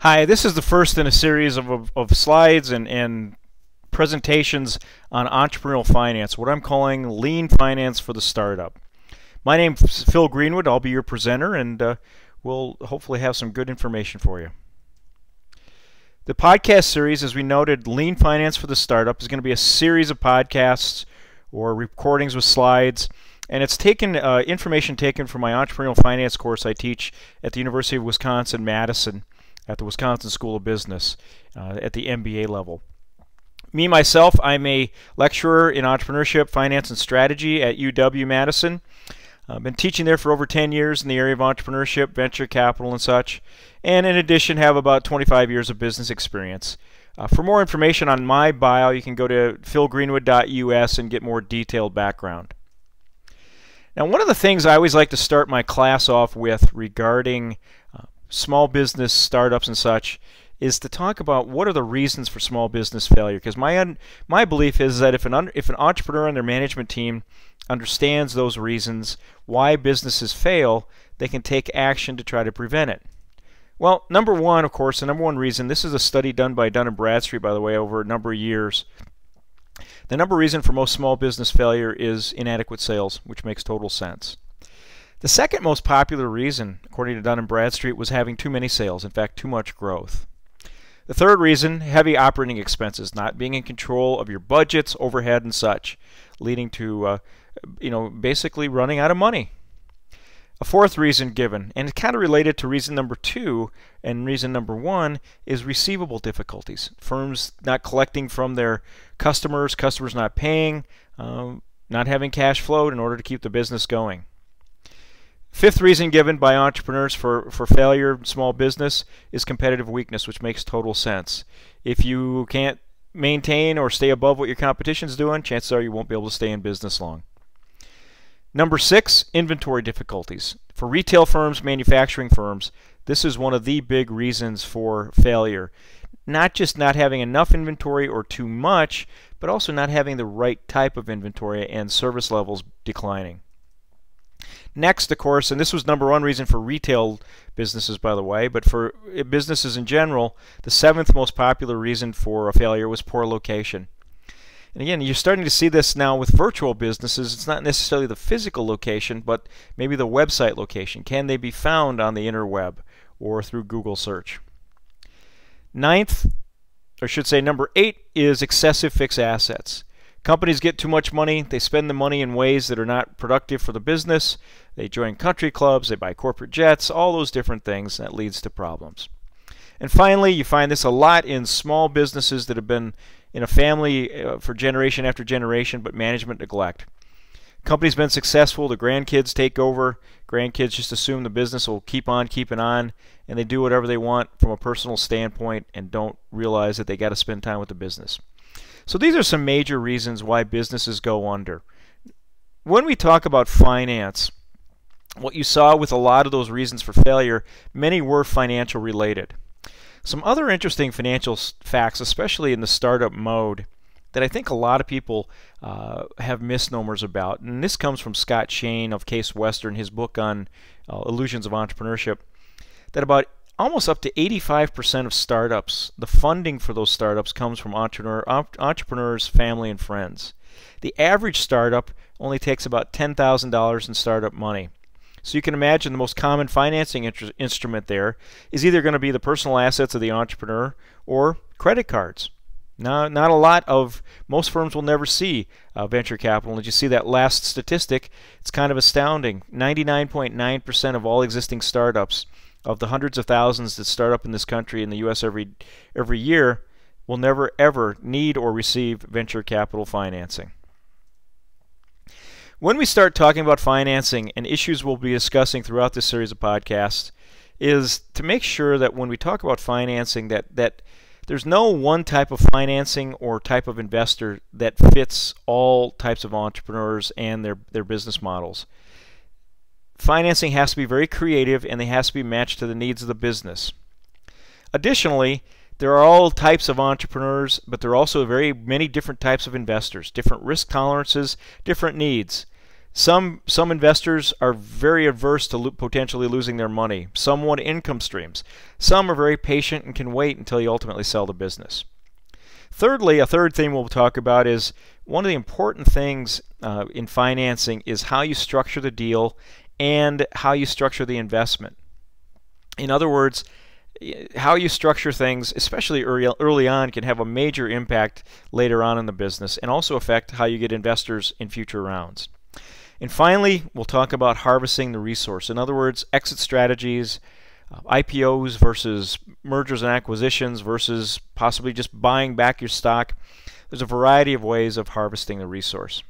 Hi, this is the first in a series of slides and presentations on entrepreneurial finance, what I'm calling lean finance for the startup. My name's Phil Greenwood. I'll be your presenter, and we'll hopefully have some good information for you. The podcast series, as we noted, Lean Finance for the Startup, is going to be a series of podcasts or recordings with slides, and it's taken information taken from my entrepreneurial finance course I teach at the University of Wisconsin-Madison at the Wisconsin School of Business at the MBA level. Me, myself, I'm a lecturer in entrepreneurship, finance, and strategy at UW-Madison. I've been teaching there for over 10 years in the area of entrepreneurship, venture capital, and such, and in addition have about 25 years of business experience. For more information on my bio, you can go to philgreenwood.us and get more detailed background. Now, one of the things I always like to start my class off with regarding small business startups and such is to talk about what are the reasons for small business failure. Because my belief is that if an entrepreneur and their management team understands those reasons why businesses fail, they can take action to try to prevent it. Well, number one, of course, the number one reason, this is a study done by Dun & Bradstreet, by the way, over a number of years. The number one reason for most small business failure is inadequate sales, which makes total sense. The second most popular reason, according to Dun & Bradstreet, was having too many sales, in fact, too much growth. The third reason, heavy operating expenses, not being in control of your budgets, overhead, and such, leading to basically running out of money. A fourth reason given, and it's kind of related to reason number two and reason number one, is receivable difficulties. Firms not collecting from their customers, customers not paying, not having cash flow in order to keep the business going. Fifth reason given by entrepreneurs for failure in small business is competitive weakness, which makes total sense. If you can't maintain or stay above what your competition's doing, chances are you won't be able to stay in business long. Number six, inventory difficulties. For retail firms, manufacturing firms, this is one of the big reasons for failure. Not just not having enough inventory or too much, but also not having the right type of inventory and service levels declining. Next, of course, and this was number one reason for retail businesses, by the way, but for businesses in general, the seventh most popular reason for a failure was poor location. And again, you're starting to see this now with virtual businesses. It's not necessarily the physical location, but maybe the website location. Can they be found on the interweb or through Google search? Ninth, or I should say number 8, is excessive fixed assets. Companies get too much money, they spend the money in ways that are not productive for the business, they join country clubs, they buy corporate jets, all those different things, that leads to problems. And finally, you find this a lot in small businesses that have been in a family for generation after generation, but management neglect. Company's been successful, the grandkids take over, grandkids just assume the business will keep on keeping on, and they do whatever they want from a personal standpoint and don't realize that they got to spend time with the business. So these are some major reasons why businesses go under. When we talk about finance, what you saw with a lot of those reasons for failure, many were financial related. Some other interesting financial facts, especially in the startup mode, that I think a lot of people have misnomers about, and this comes from Scott Shane of Case Western, his book on Illusions of Entrepreneurship, that about almost up to 85% of startups, the funding for those startups comes from entrepreneurs, family, and friends. The average startup only takes about $10,000 in startup money. So you can imagine the most common financing instrument there is either going to be the personal assets of the entrepreneur or credit cards. Now, not a lot of, most firms will never see venture capital. And as you see that last statistic, it's kind of astounding. 99.9% of all existing startups, of the hundreds of thousands that start up in this country, in the U.S. every year, will never ever need or receive venture capital financing. When we start talking about financing, and issues we'll be discussing throughout this series of podcasts, is to make sure that when we talk about financing that there's no one type of financing or type of investor that fits all types of entrepreneurs and their business models. Financing has to be very creative, and they has to be matched to the needs of the business. Additionally, there are all types of entrepreneurs, but there are also very many different types of investors, different risk tolerances, different needs. Some investors are very averse to potentially losing their money. Some want income streams. Some are very patient and can wait until you ultimately sell the business. Thirdly, a third thing we'll talk about is one of the important things in financing is how you structure the deal and how you structure the investment. In other words, how you structure things, especially early on, can have a major impact later on in the business and also affect how you get investors in future rounds. And finally, we'll talk about harvesting the resource. In other words, exit strategies, IPOs versus mergers and acquisitions versus possibly just buying back your stock. There's a variety of ways of harvesting the resource.